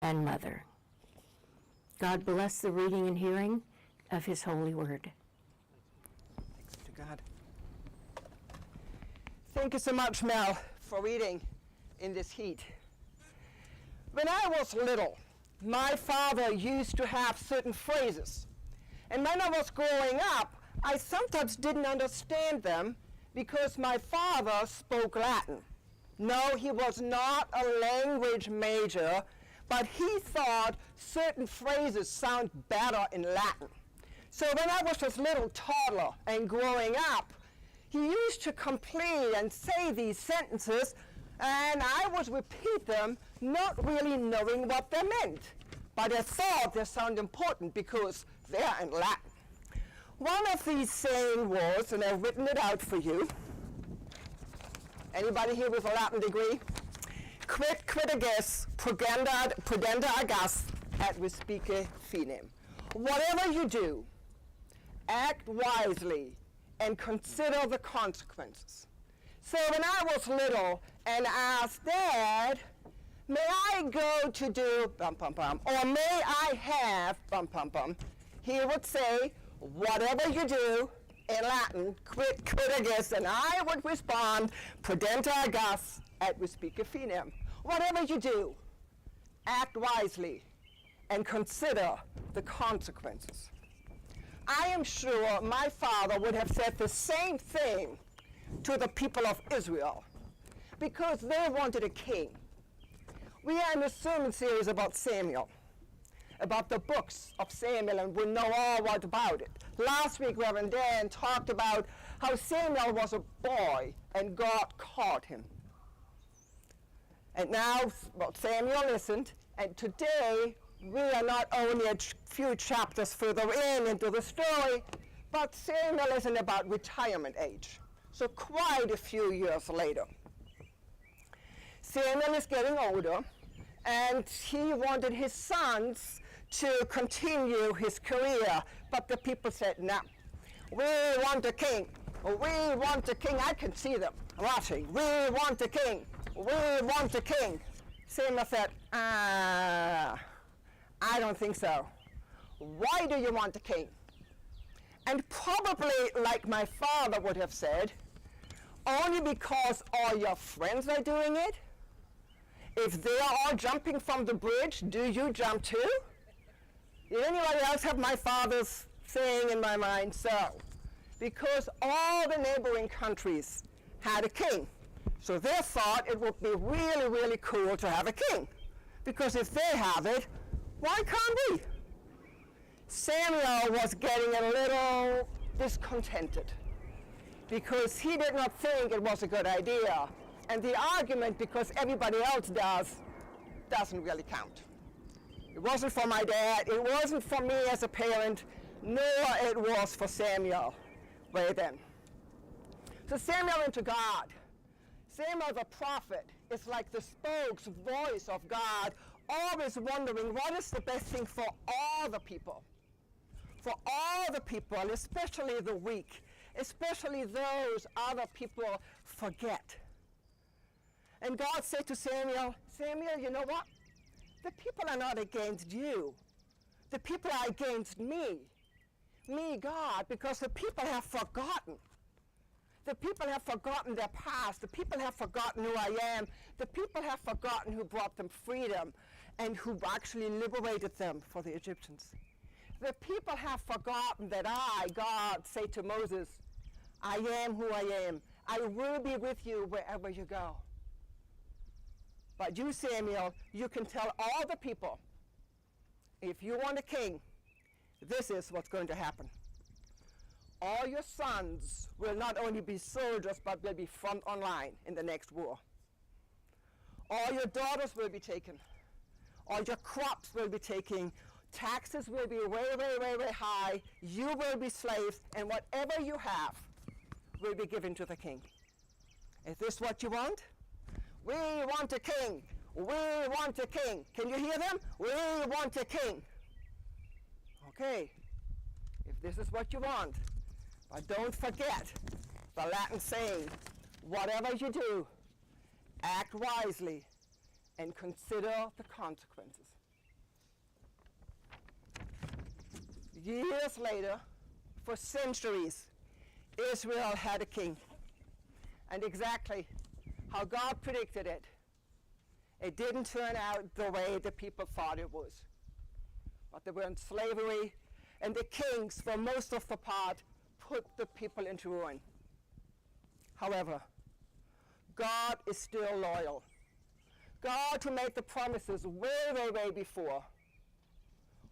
and mother. God bless the reading and hearing of his holy word. Thanks be to God. Thank you so much, Mel, for reading in this heat. When I was little, my father used to have certain phrases. And when I was growing up, I sometimes didn't understand them because my father spoke Latin. No, he was not a language major, but he thought certain phrases sound better in Latin. So when I was this little toddler and growing up, he used to complete and say these sentences, and I would repeat them, not really knowing what they meant. But I thought they sound important because they're in Latin. One of these sayings was, and I've written it out for you. Anybody here with a Latin degree? Quid agas, pudenda agas, et respice finem. Whatever you do, act wisely and consider the consequences. So when I was little and asked Dad, may I go to do bum bum bum, or may I have bum bum bum, he would say, whatever you do, in Latin, quid agas, and I would respond, pudenda agas, et respice finem. Whatever you do, act wisely and consider the consequences. I am sure my father would have said the same thing to the people of Israel because they wanted a king. We are in a sermon series about Samuel, about the books of Samuel, and we know all about it. Last week, Reverend Dan talked about how Samuel was a boy and God called him. And now, Samuel isn't, and today we are not only a few chapters further into the story, but Samuel is in about retirement age, so quite a few years later. Samuel is getting older, and he wanted his sons to continue his career, but the people said, no, we want a king. We want a king. I can see them rushing. We want a king. We want a king. Samuel said, I don't think so. Why do you want a king? And probably, like my father would have said, only because all your friends are doing it? If they are all jumping from the bridge, do you jump too? Did anybody else have my father's saying in my mind? So, because all the neighboring countries had a king, so they thought it would be really, really cool to have a king. Because if they have it, why can't we? Samuel was getting a little discontented because he did not think it was a good idea. And the argument, because everybody else does, doesn't really count. It wasn't for my dad, it wasn't for me as a parent, nor it was for Samuel way then. So Samuel went to God. Samuel the prophet is like the voice of God, always wondering what is the best thing for all the people. For all the people, especially the weak, especially those other people forget. And God said to Samuel, Samuel, you know what? The people are not against you. The people are against me. Me, God, because the people have forgotten. The people have forgotten their past. The people have forgotten who I am. The people have forgotten who brought them freedom and who actually liberated them for the Egyptians. The people have forgotten that I, God, say to Moses, I am who I am. I will be with you wherever you go. But you, Samuel, you can tell all the people, if you want a king, this is what's going to happen. All your sons will not only be soldiers, but will be front on line in the next war. All your daughters will be taken. All your crops will be taken. Taxes will be way, way, way, way high. You will be slaves, and whatever you have will be given to the king. Is this what you want? We want a king. We want a king. Can you hear them? We want a king. Okay, if this is what you want, but don't forget the Latin saying, whatever you do, act wisely and consider the consequences. years later, for centuries, Israel had a king. And exactly how God predicted it, it didn't turn out the way the people thought it was. But they were in slavery, and the kings, for most of the part, put the people into ruin. However, God is still loyal. God, who made the promises way before,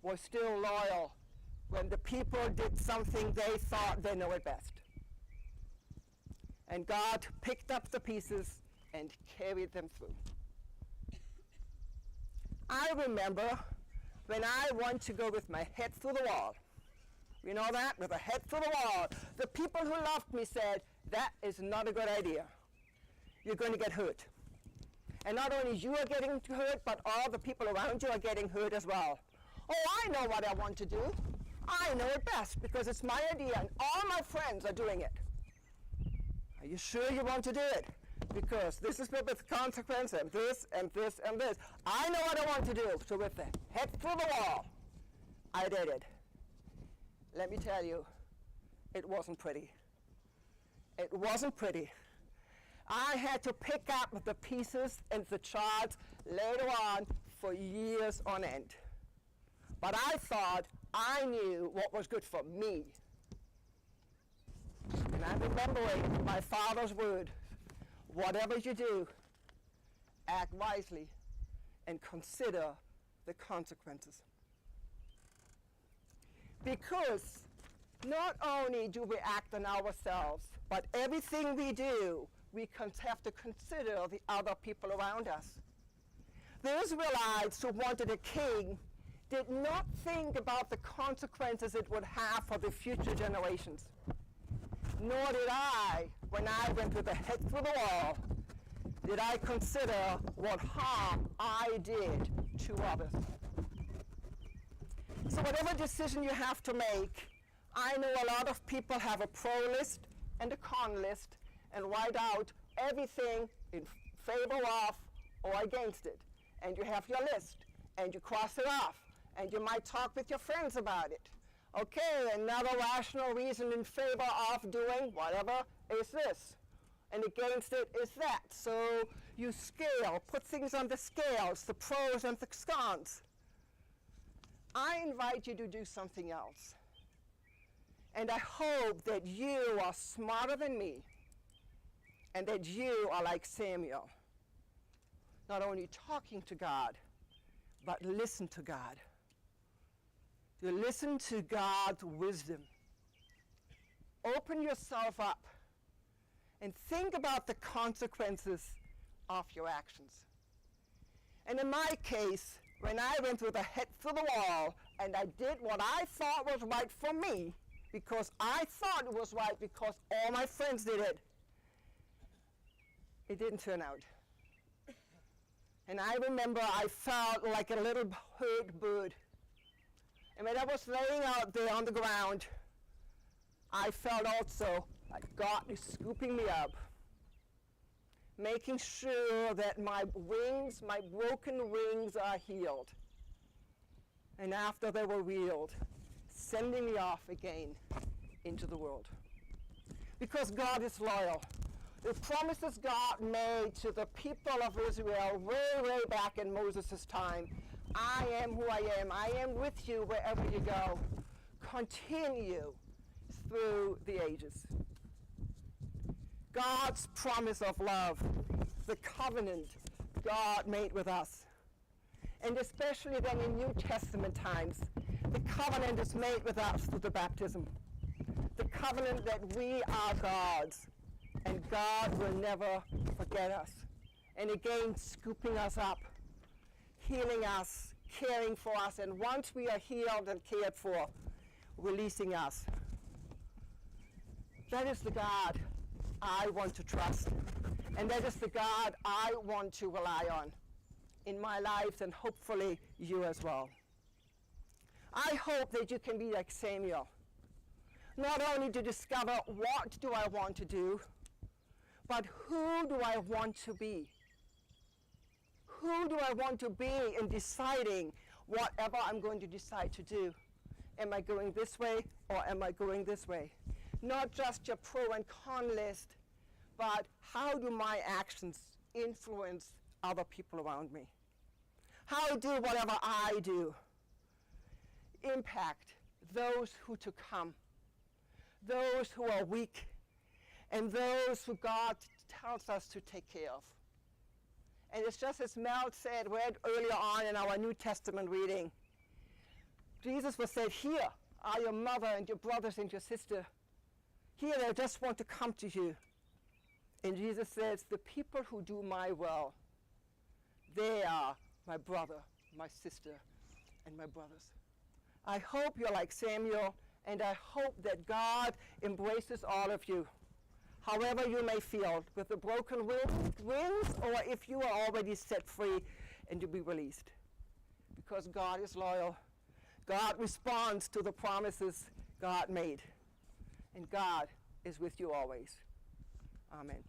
was still loyal when the people did something they thought they know it best. And God picked up the pieces and carried them through. I remember when I wanted to go with my head through the wall. You know that? With a head through the wall. The people who loved me said, that is not a good idea. You're going to get hurt. And not only you are getting hurt, but all the people around you are getting hurt as well. Oh, I know what I want to do. I know it best because it's my idea and all my friends are doing it. Are you sure you want to do it? Because this is with the consequence and this and this and this. I know what I want to do. So with the head through the wall, I did it. Let me tell you, it wasn't pretty. It wasn't pretty. I had to pick up the pieces and the charts later on for years on end. But I thought I knew what was good for me. And I'm remembering my father's word, whatever you do, act wisely and consider the consequences. Because not only do we act on ourselves, but everything we do, we have to consider the other people around us. The Israelites who wanted a king did not think about the consequences it would have for the future generations. Nor did I, when I went with a head through the wall, did I consider what harm I did to others. So whatever decision you have to make, I know a lot of people have a pro list and a con list and write out everything in favor of or against it. And you have your list, and you cross it off, and you might talk with your friends about it. Okay, another rational reason in favor of doing whatever is this, and against it is that. So you scale, put things on the scales, the pros and the cons. I invite you to do something else. And I hope that you are smarter than me, and that you are like Samuel, not only talking to God, but listen to God. To listen to God's wisdom. Open yourself up and think about the consequences of your actions. And in my case, when I went with a head through the wall and I did what I thought was right for me, because I thought it was right because all my friends did it, it didn't turn out. And I remember I felt like a little hurt bird. And when I was laying out there on the ground, I felt also like God is scooping me up, making sure that my wings, my broken wings are healed. And after they were healed, sending me off again into the world. Because God is loyal. The promises God made to the people of Israel way back in Moses' time. I am who I am. I am with you wherever you go. Continue through the ages. God's promise of love, the covenant God made with us. And especially then in New Testament times, the covenant is made with us through the baptism. The covenant that we are God's, and God will never forget us. And again, scooping us up, healing us, caring for us, and once we are healed and cared for, releasing us. That is the God I want to trust, and that is the God I want to rely on in my life, and hopefully you as well. I hope that you can be like Samuel, not only to discover what do I want to do, but who do I want to be? Who do I want to be in deciding whatever I'm going to decide to do? Am I going this way or am I going this way? Not just your pro and con list, but how do my actions influence other people around me? How do whatever I do impact those who to come, those who are weak, and those who God tells us to take care of? And it's just as Mel said, read earlier on in our New Testament reading. Jesus was said, here are your mother and your brothers and your sister. Here they just want to come to you. And Jesus says, the people who do my will, they are my brother, my sister, and my brothers. I hope you're like Samuel, and I hope that God embraces all of you, however you may feel, with the broken wings, or if you are already set free and to be released. Because God is loyal. God responds to the promises God made. And God is with you always. Amen.